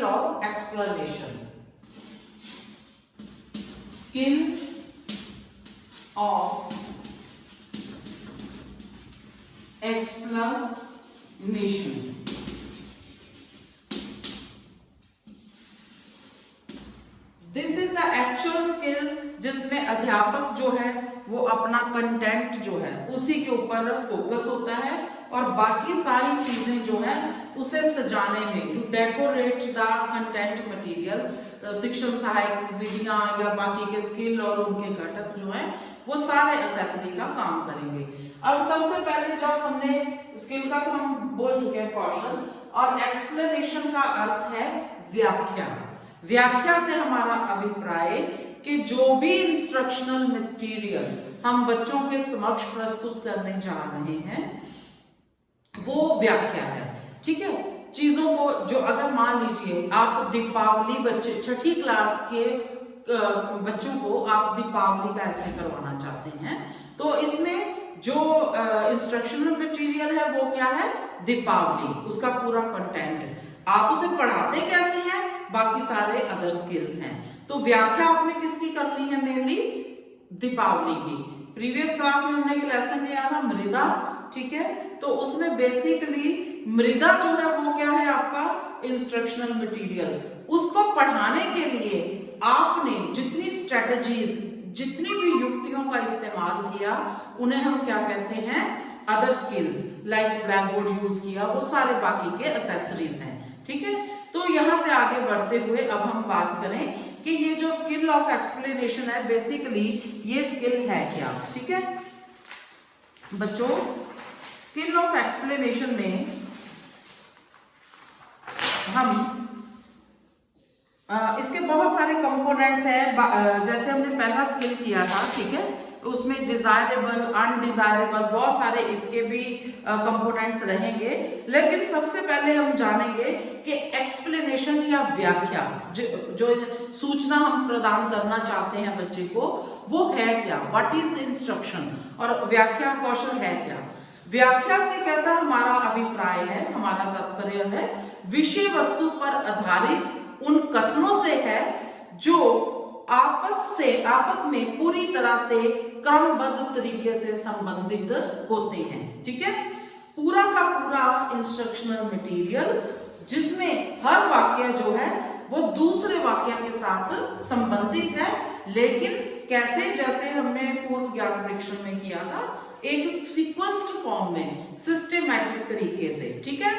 Of explanation, skill of explanation. This is the actual skill जिसमें अध्यापक जो है वो अपना कंटेंट जो है उसी के ऊपर फोकस होता है और बाकी सारी चीजें जो है उसे सजाने में, to decorate the content material, शिक्षण सहायक विधियां या बाकी के स्किल और उनके घटक जो है वो सारे एसेसरी का काम करेंगे। अब सबसे पहले जब हमने स्किल का तो हम बोल चुके हैं कौशल, और एक्सप्लेनेशन का अर्थ है व्याख्या। व्याख्या से हमारा अभिप्राय कि जो भी इंस्ट्रक्शनल मटेरियल हम बच्चों के समक्ष प्रस्तुत करने जा रहे हैं वो व्याख्या है। ठीक है, चीजों को जो अगर मान लीजिए आप दीपावली, बच्चे छठी क्लास के बच्चों को आप दीपावली का ऐसे करवाना चाहते हैं, तो इसमें जो इंस्ट्रक्शनल मटेरियल है वो क्या है, दीपावली, उसका पूरा कंटेंट। आप उसे पढ़ाते कैसे हैं, बाकी सारे अदर स्किल्स हैं। तो व्याख्या आपने किसकी करनी है, मेनली दीपावली की। प्रीवियस क्लास में हमने एक लेसन लिया था मृदा, ठीक है, तो उसमें बेसिकली मृदा जो है वो क्या है आपका इंस्ट्रक्शनल मटेरियल। उसको पढ़ाने के लिए आपने जितनी स्ट्रेटजीज, जितनी भी युक्तियों का इस्तेमाल किया उन्हें हम क्या कहते हैं, other skills, like black board use किया, वो सारे बाकी के एसेसरीज हैं। ठीक है, तो यहां से आगे बढ़ते हुए अब हम बात करें कि ये जो स्किल ऑफ एक्सप्लेनेशन है बेसिकली ये स्किल है क्या। ठीक है बच्चों, स्किल ऑफ एक्सप्लेनेशन में हम इसके बहुत सारे कंपोनेंट्स हैं। जैसे हमने पहला स्किल किया था, ठीक है, उसमें डिजायरेबल, अनडिजायरेबल, बहुत सारे इसके भी कंपोनेंट्स रहेंगे। लेकिन सबसे पहले हम जानेंगे कि एक्सप्लेनेशन या व्याख्या, जो सूचना हम प्रदान करना चाहते हैं बच्चे को, वो है क्या, व्हाट इज इंस्ट्रक्शन, और व्याख्या कौशल है क्या। व्याख्या से कहता हमारा अभिप्राय है, हमारा तात्पर्य है विषय वस्तु पर आधारित उन कथनों से है जो आपस में पूरी तरह से क्रमबद्ध तरीके से संबंधित होते हैं। ठीक है, पूरा का पूरा इंस्ट्रक्शनल मटेरियल जिसमें हर वाक्य जो है वो दूसरे वाक्य के साथ संबंधित है, लेकिन कैसे, जैसे हमने पूर्व ज्ञान परीक्षण में किया था, एक सीक्वेंस्ड फॉर्म में, सिस्टेमैटिक तरीके से। ठीक है,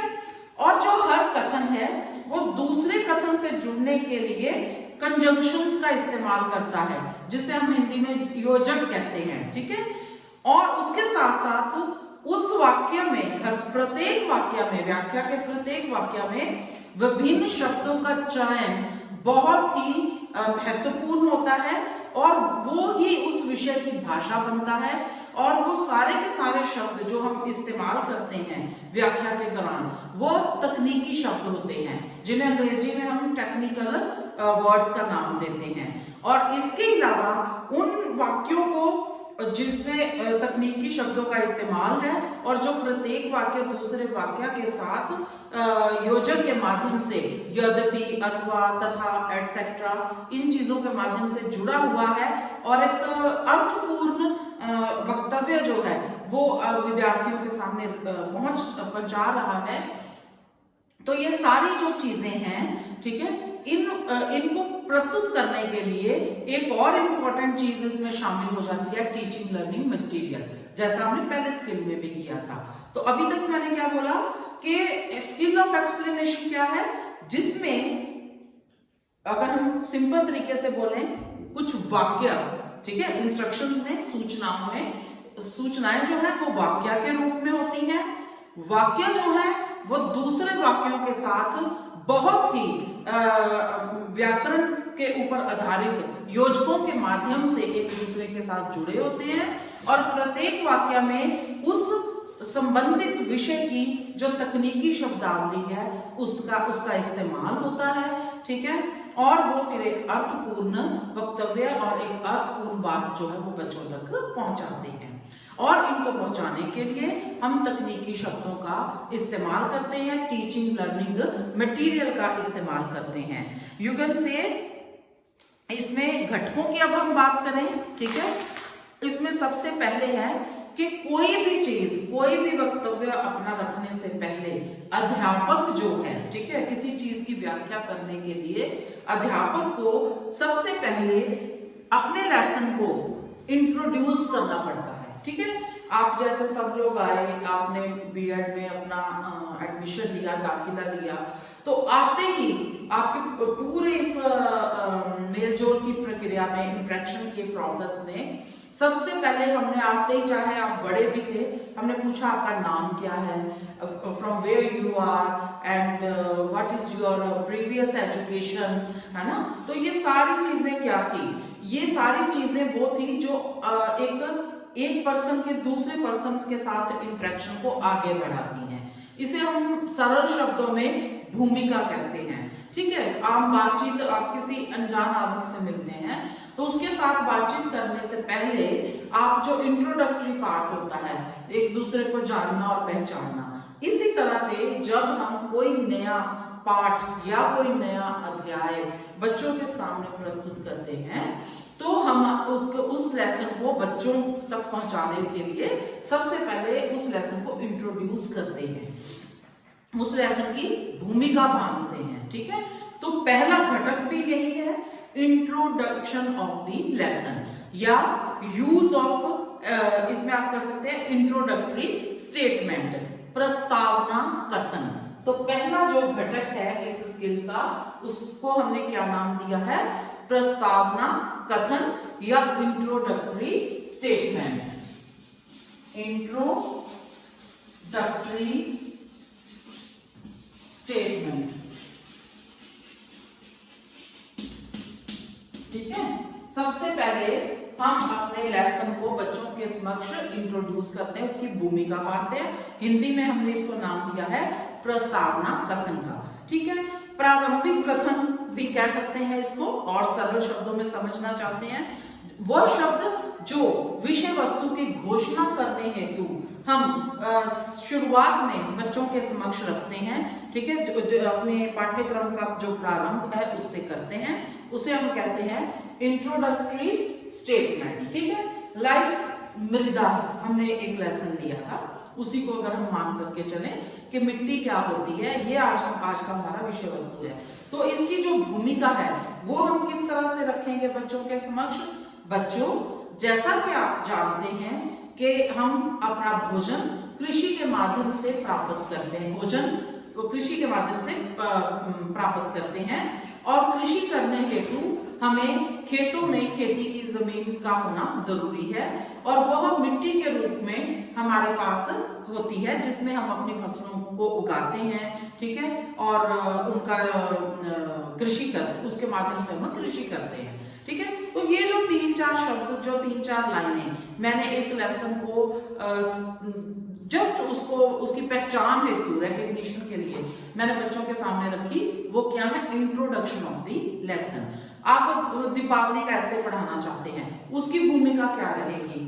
और जो हर कथन है वो दूसरे कथन से जुड़ने के लिए कंजंक्शंस का इस्तेमाल करता है, जिसे हम हिंदी में योजक कहते हैं। ठीक है, और उसके साथ साथ उस वाक्य में, हर प्रत्येक वाक्य में, व्याख्या के प्रत्येक वाक्य में विभिन्न शब्दों का चयन बहुत ही महत्वपूर्ण होता है, और वो ही उस विषय की भाषा बनता है। और वो सारे के सारे शब्द जो हम इस्तेमाल करते हैं व्याख्या के दौरान वो तकनीकी शब्द होते हैं, जिन्हें अंग्रेजी में हम टेक्निकल वर्ड्स का नाम देते हैं। और इसके अलावा उन वाक्यों को जिसमें तकनीकी शब्दों का इस्तेमाल है और जो प्रत्येक वाक्य दूसरे वाक्य के साथ योजक के माध्यम से, यद्यपि, अथवा, तथा, एटसेट्रा, इन चीजों के माध्यम से जुड़ा हुआ है और एक अर्थपूर्ण वक्तव्य जो है वो विद्यार्थियों के सामने पहुंचा रहा है। तो ये सारी जो चीजें हैं, ठीक है, इनको प्रस्तुत करने के लिए एक और इम्पोर्टेंट चीज इसमें शामिल हो जाती है, टीचिंग लर्निंग मटेरियल, जैसा हमने पहले स्किल में भी किया था। तो अभी तक मैंने क्या बोला कि स्किल ऑफ एक्सप्लेनेशन क्या है, जिसमें अगर हम सिंपल तरीके से बोलें, कुछ वाक्य, ठीक है, इंस्ट्रक्शंस में, सूचनाओं में, सूचनाएं जो है वो वाक्य के रूप में होती हैं। वाक्य जो है वो दूसरे वाक्यों के साथ बहुत ही व्याकरण के ऊपर आधारित योजकों के माध्यम से एक दूसरे के साथ जुड़े होते हैं, और प्रत्येक वाक्य में उस संबंधित विषय की जो तकनीकी शब्दावली है उसका इस्तेमाल होता है, ठीक है। और वो फिर एक अर्थपूर्ण वक्तव्य और एक अर्थपूर्ण बात जो है वो बच्चों तक पहुंचाते हैं। और इनको पहुंचाने के लिए हम तकनीकी शब्दों का इस्तेमाल करते हैं, टीचिंग लर्निंग मटेरियल का इस्तेमाल करते हैं। यू कैन से इसमें घटकों की अब हम बात करें, ठीक है। इसमें सबसे पहले है कि कोई भी चीज, कोई भी वक्तव्य अपना रखने से पहले अध्यापक जो है, ठीक है, किसी चीज की व्याख्या करने के लिए अध्यापक को सबसे पहले अपने लेसन को इंट्रोड्यूस करना पड़ता है, ठीक है। आप जैसे सब लोग आए, आपने बीएड में अपना एडमिशन लिया, दाखिला लिया, तो आते ही आपके पूरे इस मेलजोल की प्रक्रिया में, इंट्रैक्शन के प्रोसेस में सबसे पहले हमने आते ही, चाहे आप बड़े भी थे, हमने पूछा आपका नाम क्या है, from where you are and what is your previous education, है ना। तो ये सारी चीजें क्या थी, ये सारी चीजें वो थी जो एक पर्सन के दूसरे पर्सन के साथ इंटरेक्शन को आगे बढ़ाती हैं। इसे हम सरल शब्दों में भूमिका कहते हैं, ठीक है। आम बातचीत, आप किसी अनजान आदमी से मिलते हैं तो उसके साथ बातचीत करने से पहले आप जो इंट्रोडक्टरी पार्ट होता है, एक दूसरे को जानना और पहचानना, इसी तरह से जब हम कोई नया पाठ या कोई नया अध्याय बच्चों के सामने प्रस्तुत करते हैं तो हम उस लेसन को बच्चों तक पहुंचाने के लिए सबसे पहले उस लेसन को इंट्रोड्यूस करते हैं, उस लेसन की भूमिका बांधते हैं, ठीक है। तो पहला घटक भी यही है, इंट्रोडक्शन ऑफ द लेसन, या यूज ऑफ, इसमें आप कर सकते हैं इंट्रोडक्टरी स्टेटमेंट, प्रस्तावना कथन। तो पहला जो घटक है इस स्किल का, उसको हमने क्या नाम दिया है, प्रस्तावना कथन या इंट्रोडक्टरी स्टेटमेंट, इंट्रोडक्टरी स्टेटमेंट, ठीक है। सबसे पहले हम अपने लेसन को बच्चों के समक्ष इंट्रोड्यूस करते हैं, उसकी भूमिका बांटते हैं। हिंदी में हमने इसको नाम दिया है प्रस्तावना कथन का, ठीक है। प्रारंभिक कथन भी कह सकते हैं इसको, और सरल शब्दों में समझना चाहते हैं, वह शब्द जो विषय वस्तु की घोषणा करने हेतु हम शुरुआत में बच्चों के समक्ष रखते हैं, ठीक है। जो अपने पाठ्यक्रम का जो प्रारंभ है उससे करते हैं, उसे हम कहते हैं इंट्रोडक्टरी स्टेटमेंट, ठीक है। लाइक मृदा, हमने एक लेसन लिया था, उसी को अगर हम मान करके चलें कि मिट्टी क्या होती है, ये आज का हमारा विषय वस्तु है, तो इसकी जो भूमिका है वो हम किस तरह से रखेंगे बच्चों के समक्ष। बच्चों, जैसा कि आप जानते हैं कि हम अपना भोजन कृषि के माध्यम से प्राप्त करते हैं, भोजन कृषि के माध्यम से प्राप्त करते हैं, और कृषि करने हेतु हमें खेतों में खेती की जमीन का होना जरूरी है, और वह मिट्टी के रूप में हमारे पास होती है जिसमें हम अपनी फसलों को उगाते हैं, ठीक है, और उनका कृषि करते, उसके माध्यम से हम कृषि करते हैं, ठीक है। तो ये जो 3-4 शब्द, जो 3-4 लाइनें मैंने एक लेसन को जस्ट उसकी पहचान हेतु, रिकग्निशन के लिए मैंने बच्चों के सामने रखी, वो क्या है, इंट्रोडक्शन ऑफ द लेसन। आप दीपावली कैसे पढ़ाना चाहते हैं, उसकी भूमिका क्या रहेगी।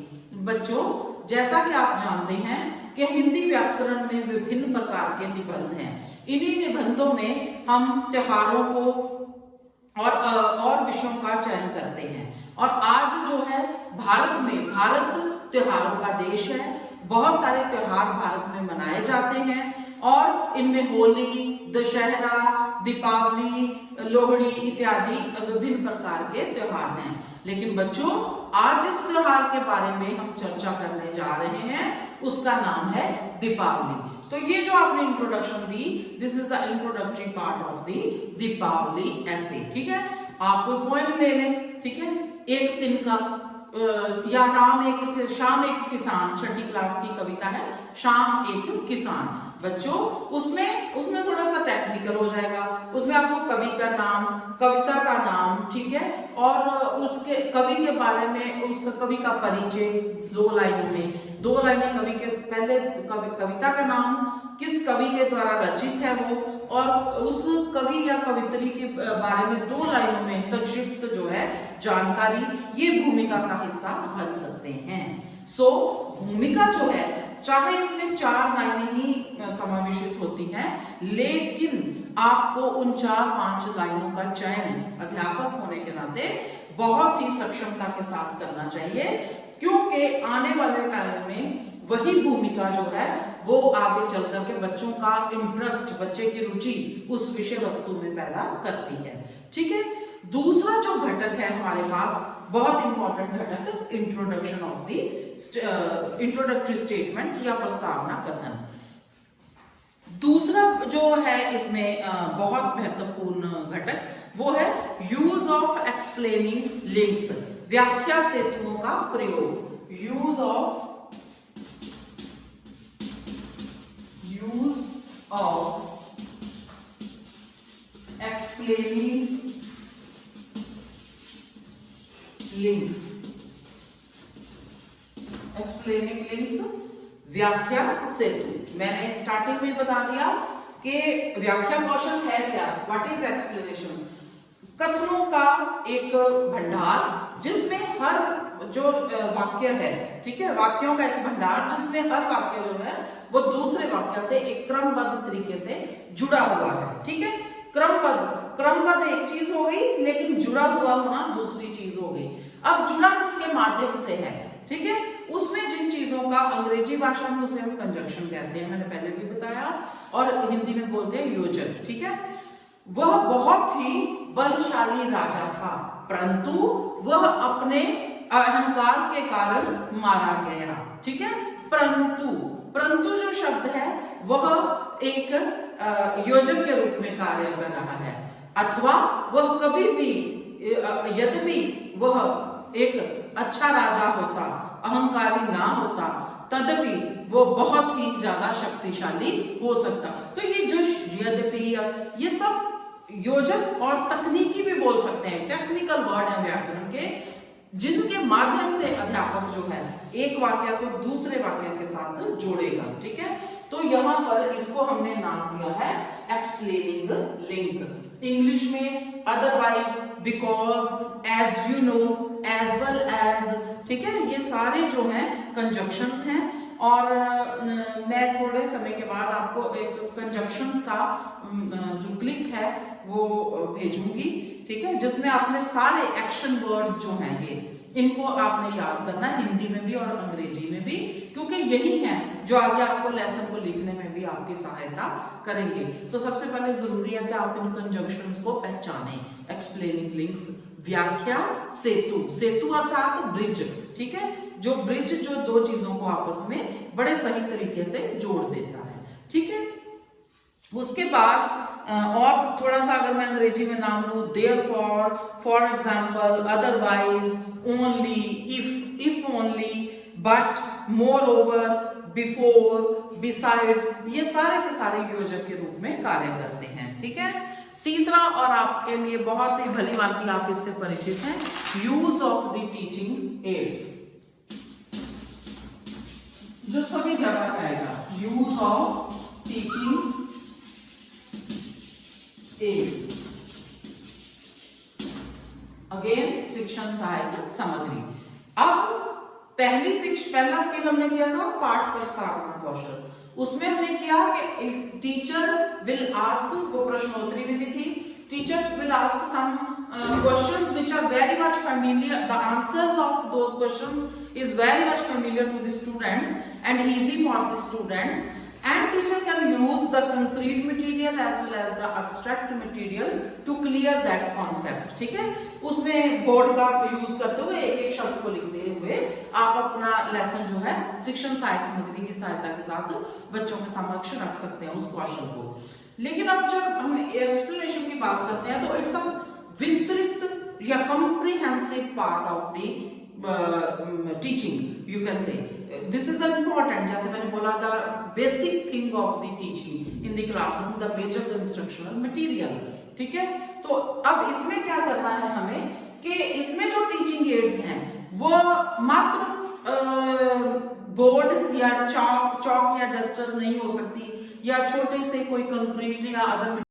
बच्चों, जैसा कि आप जानते हैं कि हिंदी व्याकरण में विभिन्न प्रकार के निबंध हैं, इन्हीं निबंधों में हम त्योहारों को और विषयों का चयन करते हैं, और आज जो है भारत त्योहारों का देश है, बहुत सारे त्योहार भारत में मनाए जाते हैं, और इनमें होली, दशहरा, दीपावली, लोहड़ी इत्यादि विभिन्न प्रकार के त्योहार हैं। लेकिन बच्चों, आज इस त्योहार के बारे में हम चर्चा करने जा रहे हैं, उसका नाम है दीपावली। तो ये जो आपने इंट्रोडक्शन दी, this is the introductory part of the Deepawali ऐसे, ठीक है। आप कोई पोएम ले लें, ठीक है, एक दिन का, या शाम एक किसान, 6ठी क्लास की कविता है, शाम एक किसान। बच्चों, उसमें थोड़ा सा टेक्निकल हो जाएगा, उसमें आपको कवि का नाम, कविता का नाम, ठीक है, और उसके कवि के बारे में, उसका कवि का परिचय 2 लाइनों में, 2 लाइनें कवि के पहले कविता का नाम, किस कवि के द्वारा रचित है वो, और उस कवि या कवित्री के बारे में 2 लाइनों में संक्षिप्त जो है जानकारी, ये भूमिका का हिस्सा बन सकते हैं। सो भूमिका जो है चाहे इसमें 4 लाइनें ही समावेशित होती हैं, लेकिन आपको उन 4-5 लाइनों का चयन अध्यापक होने के नाते बहुत ही सक्षमता के साथ करना चाहिए, क्योंकि आने वाले टाइम में वही भूमिका जो है वो आगे चल करके बच्चों का इंटरेस्ट, बच्चे की रुचि उस विषय वस्तु में पैदा करती है। ठीक है। दूसरा जो घटक है हमारे पास, बहुत इंपॉर्टेंट घटक, introduction of the introductory statement या प्रस्तावना कथन। दूसरा जो है इसमें बहुत महत्वपूर्ण घटक वो है यूज ऑफ एक्सप्लेनिंग लिंक्स, व्याख्या सेतुओं का प्रयोग। Use of explaining links, explaining links, व्याख्या सेतु। मैंने स्टार्टिंग में बता दिया कि व्याख्या कौशल है क्या, व्हाट इज एक्सप्लेनेशन। कथनों का एक भंडार जिसमें हर जो वाक्य है, ठीक है, वाक्यों का एक भंडार जिसमें हर वाक्य जो है वो दूसरे वाक्य से एक क्रमबद्ध तरीके से जुड़ा हुआ है। ठीक है। क्रमबद्ध एक चीज हो गई, लेकिन जुड़ा हुआ होना दूसरी चीज हो गई। अब जुड़ा किसके माध्यम से है, ठीक है, उसमें जिन चीजों का अंग्रेजी भाषा में उसे हम कंजक्शन कहते हैं, मैंने पहले भी बताया, और हिंदी में बोलते हैं योजक। ठीक है। वह बहुत ही बलशाली राजा था, परंतु वह अपने अहंकार के कारण मारा गया। ठीक है। परंतु जो शब्द है वह एक योजक के रूप में कार्य कर रहा है, अथवा वह कभी भी, यद्यपि वह एक अच्छा राजा होता, अहंकारी ना होता, तदपि वो बहुत ही ज्यादा शक्तिशाली हो सकता। तो ये जो यद्यपि, ये सब योजक और तकनीकी भी बोल सकते हैं, टेक्निकल वर्ड है व्याकरण के, जिनके माध्यम से अध्यापक जो है एक वाक्य को दूसरे वाक्य के साथ जोड़ेगा। ठीक है। तो यहाँ पर इसको हमने नाम दिया है एक्सप्लेनिंग लिंक। इंग्लिश में otherwise, because, as you know, as well as, ठीक है, ये सारे जो हैं कंजक्शंस हैं। और मैं थोड़े समय के बाद आपको एक कंजक्शंस का जो क्लिक है वो भेजूंगी, ठीक है, जिसमें आपने सारे एक्शन वर्ड्स जो हैं ये, इनको आपने याद करना है, हिंदी में भी और अंग्रेजी में भी, क्योंकि यही है जो आगे आपको लेसन को लिखने में भी आपकी सहायता करेंगे। तो सबसे पहले जरूरी है कि आप इन कंजंक्शंस को पहचानें। एक्सप्लेनिंग लिंक्स, व्याख्या सेतु, सेतु अर्थात ब्रिज, ठीक है, जो ब्रिज जो दो चीजों को आपस में बड़े सही तरीके से जोड़ देता है। ठीक है। उसके बाद और थोड़ा सा अगर मैं अंग्रेजी में नाम लूं, therefore, for example, otherwise, only, if only, but, more over, before, besides, ये सारे के सारे योजक के रूप में कार्य करते हैं। ठीक है। तीसरा और आपके लिए बहुत ही भली भांति आप इससे परिचित हैं, use of the teaching ads, जो सभी जगह आएगा, use of teaching ads, again शिक्षण सहायक सामग्री। अब पहला स्किल हमने किया था पाठ प्रस्तावना कौशल, उसमें हमने किया कि टीचर विल आस्क, वो प्रश्नोत्तरी विधि थी, teacher will ask some questions which are very much familiar, the answers of those questions is very much familiar to the students and easy for the students, and teacher can use the concrete material as well as the abstract material to clear that concept। ठीक है। उसमें board का use करते हुए एक एक शब्द को लिखते हुए आप अपना लेसन जो है शिक्षण सहायक सामग्री की सहायता के साथ बच्चों के समक्ष रख सकते हैं उस कौशल को। लेकिन अब जब हम एक्सप्लेनेशन की बात करते हैं तो इट्स अ विस्तृत या comprehensive part of the teaching, you can say this is the important, जैसे मैंने बोला the basic thing of the teaching in the classroom, the major instructional material। ठीक है। तो अब इसमें क्या करना है हमें कि इसमें जो टीचिंग एड्स हैं वो मात्र बोर्ड या चौक या डस्टर नहीं हो सकती, या छोटे से कोई कंक्रीट या अदर